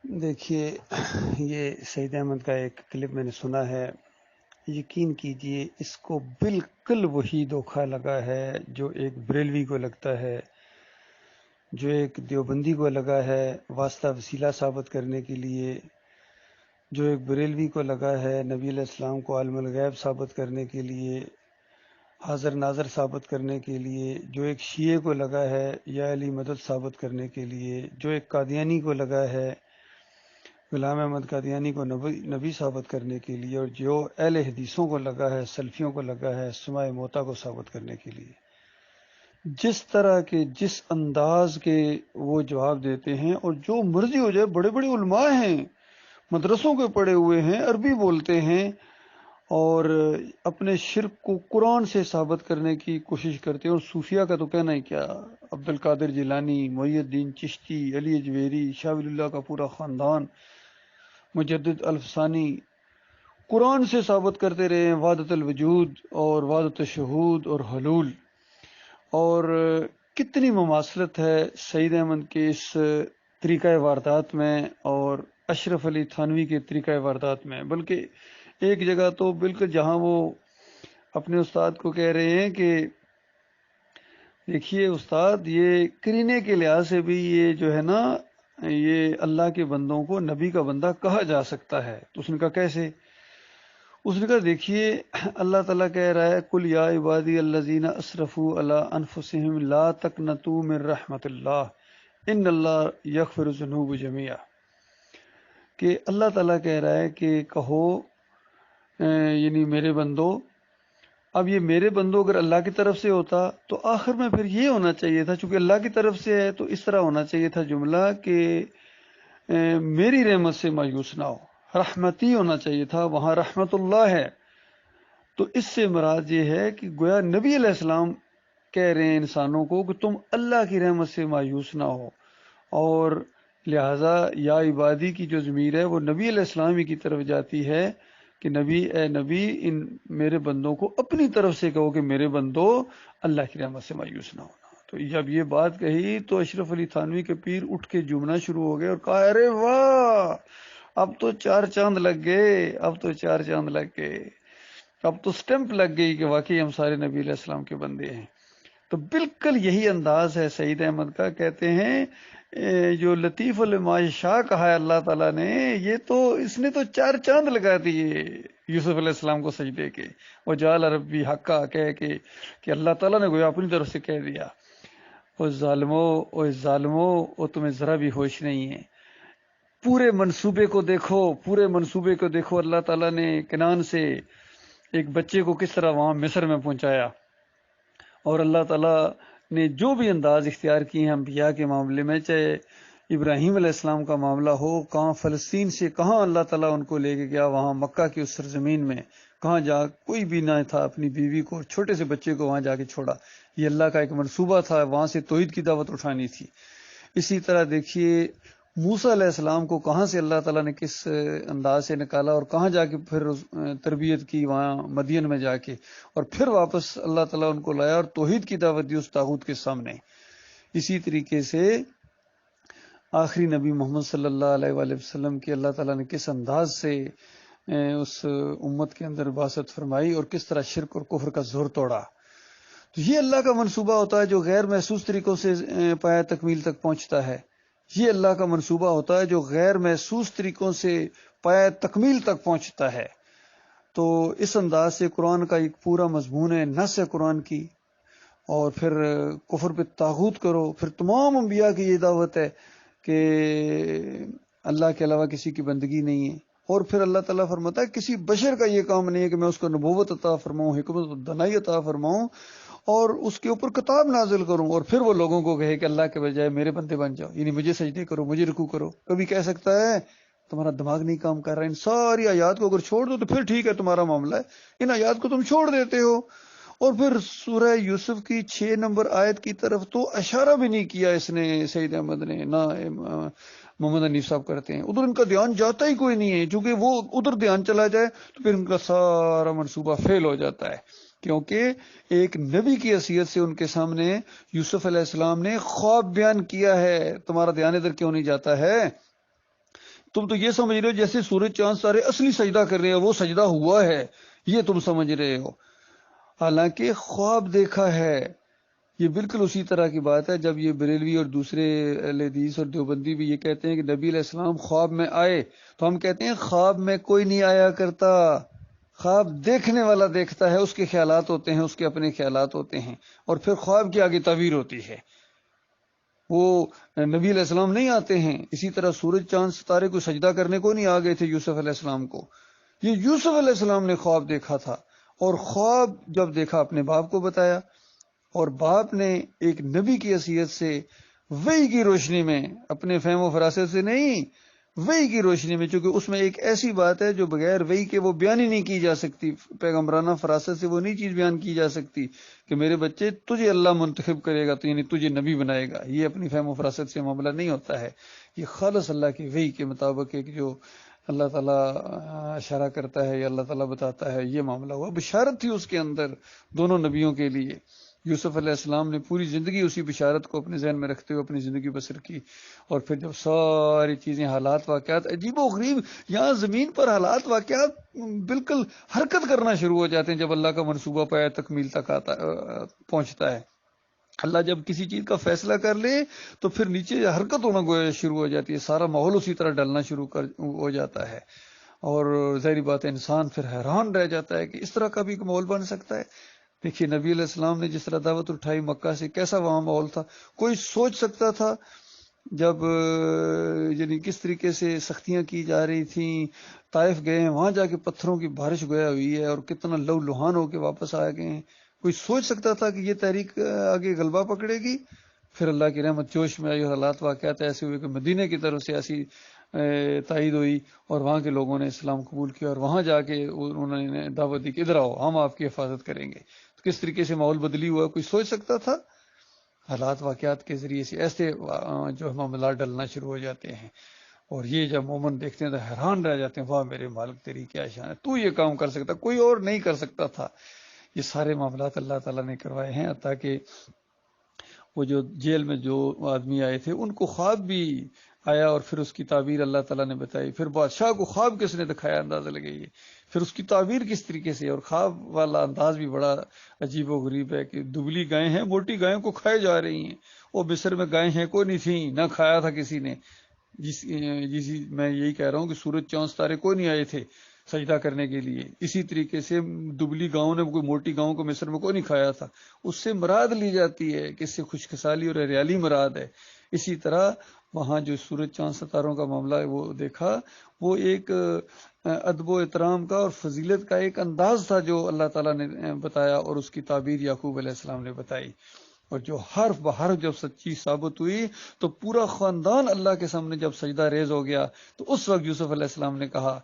دیکھیے، یہ سعید احمد کا ایک کلپ میں نے سنا ہے. یقین کیجئے اس کو بالکل وہی دھوکہ لگا ہے جو ایک بریلوی کو لگتا ہے، جو ایک دیوبندی کو لگا ہے واسطہ وسیلہ ثابت کرنے کے لیے، جو ایک بریلوی کو لگا ہے نبی علیہ السلام کو عالم الغیب ثابت کرنے کے لیے، حاضر ناظر ثابت کرنے کے لیے، جو ایک شیعہ کو لگا ہے یا علی مدد ثابت کرنے کے لیے، جو ایک قادیانی کو لگا ہے غلام احمد قادیانی کو نبی ثابت کرنے کے لیے، اور جو اہل حدیثوں کو لگا ہے، سلفیوں کو لگا ہے سماع موتا کو ثابت کرنے کے لیے. جس طرح کے جس انداز کے وہ جواب دیتے ہیں، اور جو مرضی ہو جائے، بڑے بڑے علماء ہیں، مدرسوں کے پڑھے ہوئے ہیں، عربی بولتے ہیں، اور اپنے شرک کو قرآن سے ثابت کرنے کی کوشش کرتے ہیں. اور صوفیہ کا تو کہنا ہی کیا، عبد القادر جیلانی، محی الدین چشتی، علی اجویری، شاہ ولی اللہ کا پورا خاندان، مجدد الفسانی، قرآن سے ثابت کرتے رہے ہیں وحدت الوجود اور وحدت الشہود اور حلول. اور کتنی مماثلت ہے سعید احمد کے اس طریقہ واردات میں اور اشرف علی تھانوی کے طریقہ واردات میں. بلکہ ایک جگہ تو بالکل جہاں وہ اپنے استاد کو کہہ رہے ہیں کہ دیکھیے استاد، یہ کرینے کے لحاظ سے بھی یہ جو ہے نا، یہ اللہ کے بندوں کو نبی کا بندہ کہا جا سکتا ہے. تو اس نے کہا کیسے؟ اس نے کہا دیکھیے، اللہ تعالیٰ کہہ رہا ہے قل یا عبادی الذین اسرفوا علی انفسہم لا تقنطوا من رحمت اللہ ان اللہ یغفر الذنوب جميعا، کہ اللہ تعالیٰ کہہ رہا ہے کہ کہو یعنی میرے بندو. اب یہ میرے بندو اگر اللہ کی طرف سے ہوتا تو آخر میں پھر یہ ہونا چاہیے تھا، چونکہ اللہ کی طرف سے ہے تو اس طرح ہونا چاہیے تھا جملہ کہ میری رحمت سے مایوس نہ ہو، رحمتی ہونا چاہیے تھا، وہاں رحمت اللہ ہے. تو اس سے مراد یہ ہے کہ گویا نبی علیہ السلام کہہ رہے ہیں انسانوں کو کہ تم اللہ کی رحمت سے مایوس نہ ہو، اور لہٰذا یا عبادی کی جو ضمیر ہے وہ نبی علیہ السلام ہی کی طرف جاتی ہے کہ نبی، اے نبی، ان میرے بندوں کو اپنی طرف سے کہو کہ میرے بندو اللہ کی رحمت سے مایوس نہ ہونا. تو جب یہ بات کہی تو اشرف علی تھانوی کے پیر اٹھ کے جھومنا شروع ہو گئے اور کہا ارے واہ، اب تو چار چاند لگ گئے، اب تو چار چاند لگ گئے، اب تو سٹمپ لگ گئی کہ واقعی ہم سارے نبی علیہ السلام کے بندے ہیں. تو بالکل یہی انداز ہے سعید احمد کا. کہتے ہیں جو لطیف الماشاء کہا ہے اللہ تعالیٰ نے، یہ تو اس نے تو چار چاند لگا دیے یوسف علیہ السلام کو سجدے کے، وہ جعل ربی حقا کہہ کے کہ اللہ تعالیٰ نے گویا اپنی طرف سے کہہ دیا. او ظالمو، او تمہیں ذرا بھی ہوش نہیں ہے. پورے منصوبے کو دیکھو، پورے منصوبے کو دیکھو. اللہ تعالیٰ نے کنعان سے ایک بچے کو کس طرح وہاں مصر میں پہنچایا، اور اللہ تعالیٰ نے جو بھی انداز اختیار کیے ہیں انبیاء کے معاملے میں، چاہے ابراہیم علیہ السلام کا معاملہ ہو، کہاں فلسطین سے کہاں اللہ تعالیٰ ان کو لے کے گیا، وہاں مکہ کی اس سرزمین میں کہاں جا کوئی بھی نہ تھا، اپنی بیوی کو، چھوٹے سے بچے کو وہاں جا کے چھوڑا. یہ اللہ کا ایک منصوبہ تھا، وہاں سے توحید کی دعوت اٹھانی تھی. اسی طرح دیکھیے موسیٰ علیہ السلام کو کہاں سے اللہ تعالیٰ نے کس انداز سے نکالا اور کہاں جا کے پھر تربیت کی وہاں مدین میں جا کے، اور پھر واپس اللہ تعالیٰ ان کو لایا اور توحید کی دعوت دی اس طاغوت کے سامنے. اسی طریقے سے آخری نبی محمد صلی اللہ علیہ وآلہ وسلم کی اللہ تعالیٰ نے کس انداز سے اس امت کے اندر بعثت فرمائی اور کس طرح شرک اور کفر کا زور توڑا. تو یہ اللہ کا منصوبہ ہوتا ہے جو غیر محسوس طریقوں سے پایا تکمیل تک پہنچتا ہے. یہ اللہ کا منصوبہ ہوتا ہے جو غیر محسوس طریقوں سے پایا تکمیل تک پہنچتا ہے. تو اس انداز سے قرآن کا ایک پورا مضمون ہے، نص ہے قرآن کی. اور پھر کفر پہ طاغوت کرو. پھر تمام انبیاء کی یہ دعوت ہے کہ اللہ کے علاوہ کسی کی بندگی نہیں ہے. اور پھر اللہ تعالیٰ فرماتا ہے کسی بشر کا یہ کام نہیں ہے کہ میں اس کو نبوت عطا فرماؤں، حکمت و دانائی عطا فرماؤں اور اس کے اوپر کتاب نازل کروں، اور پھر وہ لوگوں کو کہے کہ اللہ کے بجائے میرے بندے بن جاؤ، یعنی مجھے سجدے کرو، مجھے رکوع کرو. کبھی کہہ سکتا ہے تمہارا دماغ نہیں کام کر رہا. ان ساری آیات کو اگر چھوڑ دو تو پھر ٹھیک ہے، تمہارا معاملہ ہے. ان آیات کو تم چھوڑ دیتے ہو. اور پھر سورہ یوسف کی 6 نمبر آیت کی طرف تو اشارہ بھی نہیں کیا اس نے، سعید احمد نے، نہ محمد حنیف صاحب کرتے ہیں. ادھر ان کا دھیان جاتا ہی کوئی نہیں ہے، چونکہ وہ ادھر دھیان چلا جائے تو پھر ان کا سارا منصوبہ فیل ہو جاتا ہے. کیونکہ ایک نبی کی حیثیت سے ان کے سامنے یوسف علیہ السلام نے خواب بیان کیا ہے. تمہارا دھیان ادھر کیوں نہیں جاتا ہے؟ تم تو یہ سمجھ رہے ہو جیسے سورج چاند ستارے اصلی سجدہ کر رہے ہیں، وہ سجدہ ہوا ہے، یہ تم سمجھ رہے ہو، حالانکہ خواب دیکھا ہے۔ یہ بالکل اسی طرح کی بات ہے جب یہ بریلوی اور دوسرے اہل حدیث اور دیوبندی بھی یہ کہتے ہیں کہ نبی علیہ السلام خواب میں آئے، تو ہم کہتے ہیں خواب میں کوئی نہیں آیا کرتا، خواب دیکھنے والا دیکھتا ہے، اس کے خیالات ہوتے ہیں، اس کے اپنے خیالات ہوتے ہیں، اور پھر خواب کی آگے تعبیر ہوتی ہے۔ وہ نبی علیہ السلام نہیں آتے ہیں۔ اسی طرح سورج چاند ستارے کو سجدہ کرنے کو نہیں آ گئے تھے یوسف علیہ السلام کو، یہ یوسف علیہ السلام نے خواب دیکھا تھا، اور خواب جب دیکھا اپنے باپ کو بتایا، اور باپ نے ایک نبی کی حیثیت سے وحی کی روشنی میں، اپنے فہم و فراست سے نہیں، وحی کی روشنی میں، چونکہ اس میں ایک ایسی بات ہے جو بغیر وحی کے وہ بیان ہی نہیں کی جا سکتی، پیغمبرانہ فراست سے وہ نہیں چیز بیان کی جا سکتی کہ میرے بچے تجھے اللہ منتخب کرے گا، تو یعنی تجھے نبی بنائے گا، یہ اپنی فہم و فراست سے معاملہ نہیں ہوتا ہے، یہ خالص اللہ کی وحی کے مطابق ایک جو اللہ تعالیٰ اشارہ کرتا ہے یا اللہ تعالیٰ بتاتا ہے، یہ معاملہ ہوا۔ بشارت تھی اس کے اندر دونوں نبیوں کے لیے۔ یوسف علیہ السلام نے پوری زندگی اسی بشارت کو اپنے ذہن میں رکھتے ہوئے اپنی زندگی بسر کی، اور پھر جب ساری چیزیں، حالات، واقعات عجیب و غریب، یہاں زمین پر حالات، واقعات بالکل حرکت کرنا شروع ہو جاتے ہیں جب اللہ کا منصوبہ پایا تکمیل تک پہنچتا ہے۔ اللہ جب کسی چیز کا فیصلہ کر لے تو پھر نیچے حرکت ہونا گویا شروع ہو جاتی ہے، سارا ماحول اسی طرح ڈلنا شروع ہو جاتا ہے، اور ظاہری بات ہے انسان پھر حیران رہ جاتا ہے کہ اس طرح کا بھی ایک ماحول بن سکتا ہے۔ دیکھیے نبی علیہ السلام نے جس طرح دعوت اٹھائی مکہ سے، کیسا وہاں ماحول تھا، کوئی سوچ سکتا تھا جب یعنی کس طریقے سے سختیاں کی جا رہی تھیں، طائف گئے ہیں، وہاں جا کے پتھروں کی بارش گویا ہوئی ہے، اور کتنا لو لہان ہو کے واپس آ گئے ہیں، کوئی سوچ سکتا تھا کہ یہ تحریک آگے غلبہ پکڑے گی؟ پھر اللہ کی رحمت جوش میں آئی، اور حالات واقعات ایسے ہوئے کہ مدینے کی طرف سے ایسی تائید ہوئی، اور وہاں کے لوگوں نے اسلام قبول کیا، اور وہاں جا کے انہوں نے دعوت دی کہ ادھر آؤ، ہم آپ کی حفاظت کریں گے۔ تو کس طریقے سے ماحول بدلی ہوا، کوئی سوچ سکتا تھا؟ حالات واقعات کے ذریعے سے ایسے جو معاملات ڈلنا شروع ہو جاتے ہیں، اور یہ جب مومن دیکھتے ہیں تو حیران رہ جاتے ہیں، واہ میرے مالک تیری کیا شان ہے، تو یہ کام کر سکتا، کوئی اور نہیں کر سکتا تھا۔ یہ سارے معاملات اللہ تعالیٰ نے کروائے ہیں، حتیٰ کہ وہ جو جیل میں جو آدمی آئے تھے ان کو خواب بھی آیا، اور پھر اس کی تعبیر اللہ تعالیٰ نے بتائی، پھر بادشاہ کو خواب کس نے دکھایا، اندازہ لگائیے، پھر اس کی تعبیر کس طریقے سے، اور خواب والا انداز بھی بڑا عجیب و غریب ہے کہ دبلی گائیں ہیں موٹی گائیں کو کھائے جا رہی ہیں، وہ مصر میں گائیں ہیں کوئی نہیں تھیں، نہ کھایا تھا کسی نے، میں یہی کہہ رہا ہوں کہ سورج چاند ستارے کوئی نہیں آئے تھے سجدہ کرنے کے لیے، اسی طریقے سے دبلی گاؤں نے کوئی موٹی گاؤں کو مصر میں کوئی نہیں کھایا تھا، اس سے مراد لی جاتی ہے کہ اس سے خوش خصالی اور ہریالی مراد ہے۔ اسی طرح وہاں جو سورج چاند ستاروں کا معاملہ ہے وہ دیکھا، وہ ایک ادب و احترام کا اور فضیلت کا ایک انداز تھا جو اللہ تعالیٰ نے بتایا، اور اس کی تعبیر یعقوب علیہ السلام نے بتائی، اور جو حرف بحرف جب سچی ثابت ہوئی تو پورا خاندان اللہ کے سامنے جب سجدہ ریز ہو گیا، تو اس وقت یوسف علیہ السلام نے کہا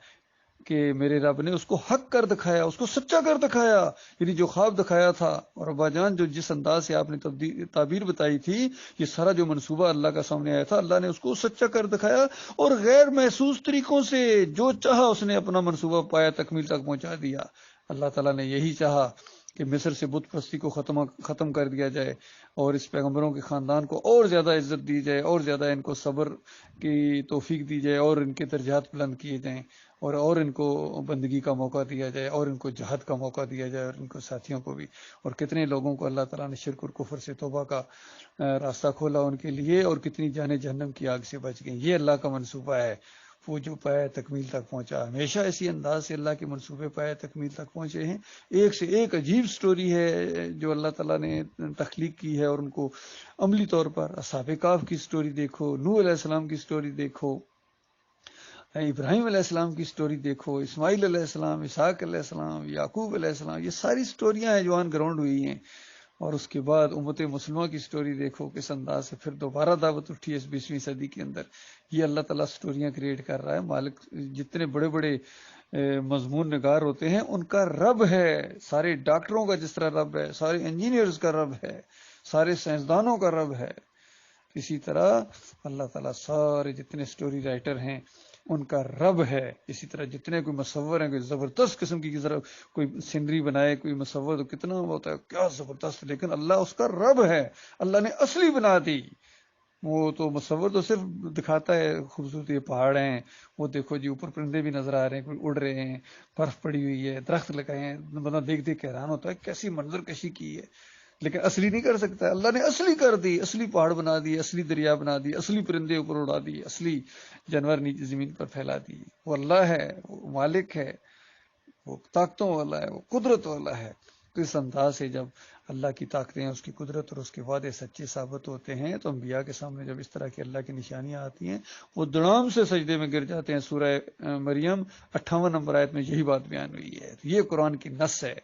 کہ میرے رب نے اس کو حق کر دکھایا، اس کو سچا کر دکھایا، یعنی جو خواب دکھایا تھا، اور ابا جان جو جس انداز سے آپ نے تعبیر بتائی تھی، یہ سارا جو منصوبہ اللہ کا سامنے آیا تھا، اللہ نے اس کو سچا کر دکھایا، اور غیر محسوس طریقوں سے جو چاہا اس نے اپنا منصوبہ پایا، تکمیل تک پہنچا دیا۔ اللہ تعالیٰ نے یہی چاہا کہ مصر سے بت پرستی کو ختم کر دیا جائے، اور اس پیغمبروں کے خاندان کو اور زیادہ عزت دی جائے، اور زیادہ ان کو صبر کی توفیق دی جائے، اور ان کے درجات بلند کیے جائیں، اور ان کو بندگی کا موقع دیا جائے، اور ان کو جہاد کا موقع دیا جائے، اور ان کو ساتھیوں کو بھی، اور کتنے لوگوں کو اللہ تعالیٰ نے شرک اور کفر سے توبہ کا راستہ کھولا ان کے لیے، اور کتنی جانیں جہنم کی آگ سے بچ گئیں۔ یہ اللہ کا منصوبہ ہے، وہ جو پایا تکمیل تک پہنچا، ہمیشہ اسی انداز سے اللہ کے منصوبے پایا تکمیل تک پہنچے ہیں۔ ایک سے ایک عجیب سٹوری ہے جو اللہ تعالیٰ نے تخلیق کی ہے، اور ان کو عملی طور پر اصحاب کہف کی سٹوری دیکھو، نوح علیہ السلام کی سٹوری دیکھو، ابراہیم علیہ السلام کی سٹوری دیکھو، اسماعیل علیہ السلام، اسحاق علیہ السلام، یعقوب علیہ السلام، یہ ساری سٹوریاں ہیں جو آن گراؤنڈ ہوئی ہیں۔ اور اس کے بعد امت مسلمہ کی سٹوری دیکھو، کس انداز سے پھر دوبارہ دعوت اٹھی ہے اس 20ویں صدی کے اندر۔ یہ اللہ تعالیٰ سٹوریاں کریٹ کر رہا ہے۔ مالک جتنے بڑے بڑے مضمون نگار ہوتے ہیں ان کا رب ہے، سارے ڈاکٹروں کا جس طرح رب ہے، سارے انجینئرز کا رب ہے، سارے سائنسدانوں کا رب ہے، اسی طرح اللہ تعالیٰ سارے جتنے سٹوری رائٹر ہیں ان کا رب ہے۔ اسی طرح جتنے کوئی مصور ہیں، کوئی زبردست قسم کی ذرا کوئی سینری بنائے کوئی مصور تو کتنا ہوتا ہے، کیا زبردست، لیکن اللہ اس کا رب ہے، اللہ نے اصلی بنا دی۔ وہ تو مصور تو صرف دکھاتا ہے خوبصورتی، یہ پہاڑ ہیں، وہ دیکھو جی اوپر پرندے بھی نظر آ رہے ہیں، کوئی اڑ رہے ہیں، برف پڑی ہوئی ہے، درخت لگائے ہیں، بندہ دیکھ دیکھ کے حیران ہوتا ہے کیسی منظر کشی کی ہے، لیکن اصلی نہیں کر سکتا۔ اللہ نے اصلی کر دی، اصلی پہاڑ بنا دی، اصلی دریا بنا دی، اصلی پرندے اوپر اڑا دی، اصلی جانور نیچے زمین پر پھیلا دی۔ وہ اللہ ہے، وہ مالک ہے، وہ طاقتوں والا ہے، وہ قدرت والا ہے۔ تو اس انداز سے جب اللہ کی طاقتیں، اس کی قدرت اور اس کے وعدے سچے ثابت ہوتے ہیں، تو انبیاء کے سامنے جب اس طرح کی اللہ کی نشانیاں آتی ہیں، وہ دڑام سے سجدے میں گر جاتے ہیں۔ سورہ مریم 58 نمبر آیت میں یہی بات بیان ہوئی ہے۔ یہ قرآن کی نص ہے۔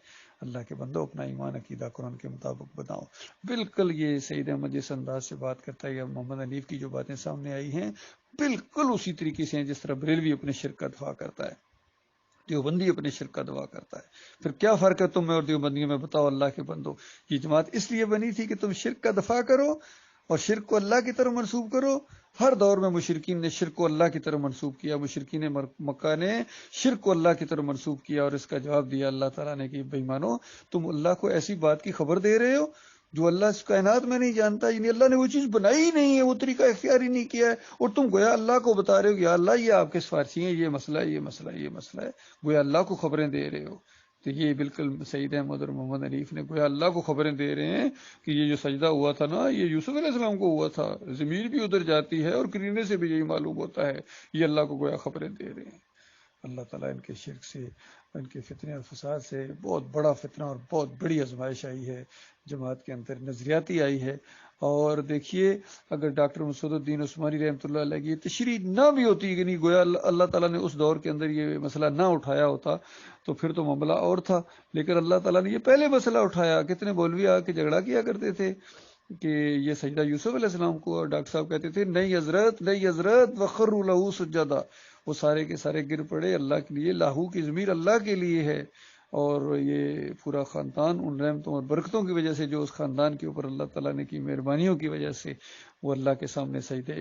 اللہ کے بندو اپنا ایمان عقیدہ قرآن کے مطابق بتاؤ۔ بالکل یہ سعید احمد جس انداز سے بات کرتا ہے، یا محمد حنیف کی جو باتیں سامنے آئی ہیں بالکل اسی طریقے سے ہیں جس طرح بریلوی اپنے شرک کا دفاع کرتا ہے، دیوبندی اپنے شرک کا دعا کرتا ہے۔ پھر کیا فرق ہے تم میں اور دیوبندیوں میں؟ بتاؤ اللہ کے بندو۔ یہ جماعت اس لیے بنی تھی کہ تم شرک کا دفاع کرو اور شرک کو اللہ کی طرف منسوب کرو۔ ہر دور میں مشرکین نے شرک کو اللہ کی طرف منسوب کیا، مشرکین مکہ نے شرک کو اللہ کی طرف منسوب کیا، اور اس کا جواب دیا اللہ تعالیٰ نے کہ بے ایمانو، تم اللہ کو ایسی بات کی خبر دے رہے ہو جو اللہ اس کائنات میں نہیں جانتا، یعنی اللہ نے وہ چیز بنائی ہی نہیں ہے، وہ طریقہ اختیار ہی نہیں کیا ہے، اور تم گویا اللہ کو بتا رہے ہو کہ یا اللہ یہ آپ کے سفارشی ہیں، یہ مسئلہ ہے، یہ مسئلہ ہے، یہ مسئلہ ہے، گویا اللہ کو خبریں دے رہے ہو۔ تو یہ بالکل سعید احمد اور محمد حنیف نے گویا اللہ کو خبریں دے رہے ہیں کہ یہ جو سجدہ ہوا تھا نا، یہ یوسف علیہ السلام کو ہوا تھا، ضمیر بھی ادھر جاتی ہے اور قرینے سے بھی یہی معلوم ہوتا ہے، یہ اللہ کو گویا خبریں دے رہے ہیں۔ اللہ تعالیٰ ان کے شرک سے، ان کے فتنے اور فساد سے بہت بڑا فتنہ اور بہت بڑی آزمائش آئی ہے جماعت کے اندر، نظریاتی آئی ہے۔ اور دیکھیے اگر ڈاکٹر مسعود الدین عثمانی رحمۃ اللہ علیہ کی تشریح نہ بھی ہوتی، کہ نہیں گویا اللہ تعالیٰ نے اس دور کے اندر یہ مسئلہ نہ اٹھایا ہوتا تو پھر تو معاملہ اور تھا، لیکن اللہ تعالیٰ نے یہ پہلے مسئلہ اٹھایا۔ کتنے مولوی آ کے جھگڑا کیا کرتے تھے کہ یہ سجدہ یوسف علیہ السلام کو، اور ڈاکٹر صاحب کہتے تھے نہیں حضرت، نہیں حضرت، وخروا لہ سجدا، وہ سارے کے سارے گر پڑے اللہ کے لیے، لاہو کی ضمیر اللہ کے لیے ہے، اور یہ پورا خاندان ان رحمتوں اور برکتوں کی وجہ سے جو اس خاندان کے اوپر اللہ تعالیٰ نے کی مہربانیوں کی وجہ سے وہ اللہ کے سامنے سجدے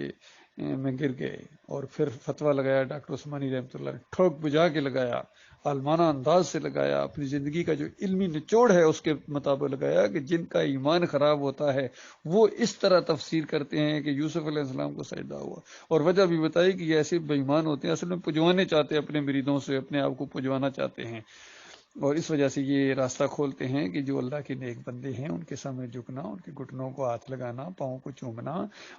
میں گر گئے۔ اور پھر فتویٰ لگایا ڈاکٹر عثمانی رحمۃ اللہ نے، ٹھوک بجا کے لگایا، عالمانہ انداز سے لگایا، اپنی زندگی کا جو علمی نچوڑ ہے اس کے مطابق لگایا کہ جن کا ایمان خراب ہوتا ہے وہ اس طرح تفسیر کرتے ہیں کہ یوسف علیہ السلام کو سجدہ ہوا، اور وجہ بھی بتائی کہ یہ ایسے بے ایمان ہوتے ہیں، اصل میں پجوانے چاہتے ہیں، اپنے مریدوں سے اپنے آپ کو پجوانا چاہتے ہیں، اور اس وجہ سے یہ راستہ کھولتے ہیں کہ جو اللہ کے نیک بندے ہیں ان کے سامنے جھکنا، ان کے گھٹنوں کو ہاتھ لگانا، پاؤں کو چومنا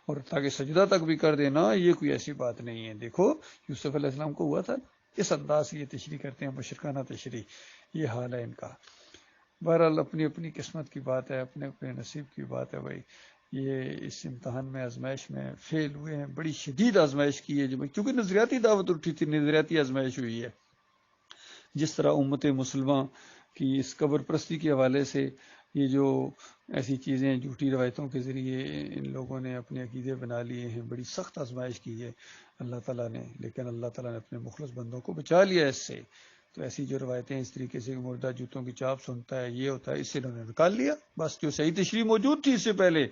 اور تاکہ سجدہ تک بھی کر دینا، یہ کوئی ایسی بات نہیں ہے۔ دیکھو یوسف علیہ السلام کو ہوا تھا، اس انداز سے یہ تشریح کرتے ہیں، مشرکانہ تشریح، یہ حال ہے ان کا۔ بہرحال اپنی اپنی قسمت کی بات ہے، اپنے اپنے نصیب کی بات ہے بھائی۔ یہ اس امتحان میں، آزمائش میں فیل ہوئے ہیں، بڑی شدید آزمائش کی ہے، کیونکہ نظریاتی دعوت اٹھی تھی، نظریاتی آزمائش ہوئی ہے۔ جس طرح امت مسلمہ کی اس قبر پرستی کے حوالے سے یہ جو ایسی چیزیں جھوٹی روایتوں کے ذریعے ان لوگوں نے اپنے عقیدے بنا لیے ہیں، بڑی سخت آزمائش کی ہے اللہ تعالیٰ نے، لیکن اللہ تعالیٰ نے اپنے مخلص بندوں کو بچا لیا اس سے۔ تو ایسی جو روایتیں اس طریقے سے مردہ جوتوں کی چاپ سنتا ہے، یہ ہوتا ہے، اس سے انہوں نے نکال لیا۔ بس جو صحیح تشریح موجود تھی اس سے پہلے،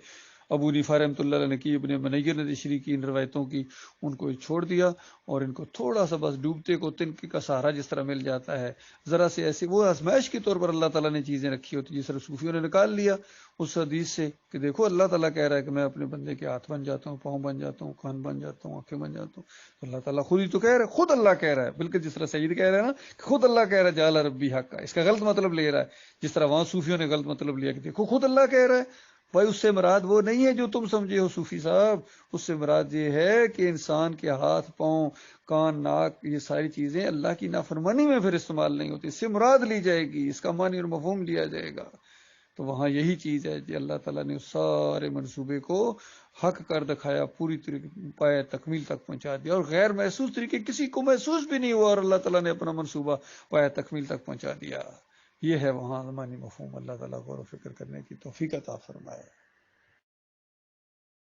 ابو حنیفہ رحمۃ اللہ علیہ نے کی، ابن منیر نے تشریح کی ان روایتوں کی، ان کو چھوڑ دیا، اور ان کو تھوڑا سا بس ڈوبتے کو تنکے کا سہارا جس طرح مل جاتا ہے، ذرا سے ایسے وہ آزمائش کے طور پر اللہ تعالیٰ نے چیزیں رکھی ہوتی، جس طرح صوفیوں نے نکال لیا اس حدیث سے کہ دیکھو اللہ تعالیٰ کہہ رہا ہے کہ میں اپنے بندے کے ہاتھ بن جاتا ہوں، پاؤں بن جاتا ہوں، کان بن جاتا ہوں، آنکھیں بن جاتا ہوں، تو اللہ تعالیٰ خود ہی تو کہہ رہا ہے، خود اللہ کہہ رہا ہے، بالکل جس طرح سید کہہ رہا ہے نا کہ خود اللہ کہہ رہا ہے جعل ربی حق کا، اس کا غلط مطلب لے رہا ہے، جس طرح وہاں صوفیوں نے غلط مطلب لیا کہ دیکھو خود اللہ کہہ رہا ہے۔ بھائی اس سے مراد وہ نہیں ہے جو تم سمجھے ہو صوفی صاحب، اس سے مراد یہ ہے کہ انسان کے ہاتھ، پاؤں، کان، ناک، یہ ساری چیزیں اللہ کی نافرمانی میں پھر استعمال نہیں ہوتی، اس سے مراد لی جائے گی، اس کا معنی اور مفہوم لیا جائے گا۔ تو وہاں یہی چیز ہے کہ اللہ تعالیٰ نے اس سارے منصوبے کو حق کر دکھایا، پوری طریقے پائے تکمیل تک پہنچا دیا، اور غیر محسوس طریقے کسی کو محسوس بھی نہیں ہوا، اور اللہ تعالیٰ نے اپنا منصوبہ پائے تکمیل تک پہنچا دیا۔ یہ ہے وہاں معنی مفہوم۔ اللہ تعالیٰ غور و فکر کرنے کی توفیق عطا فرمائے۔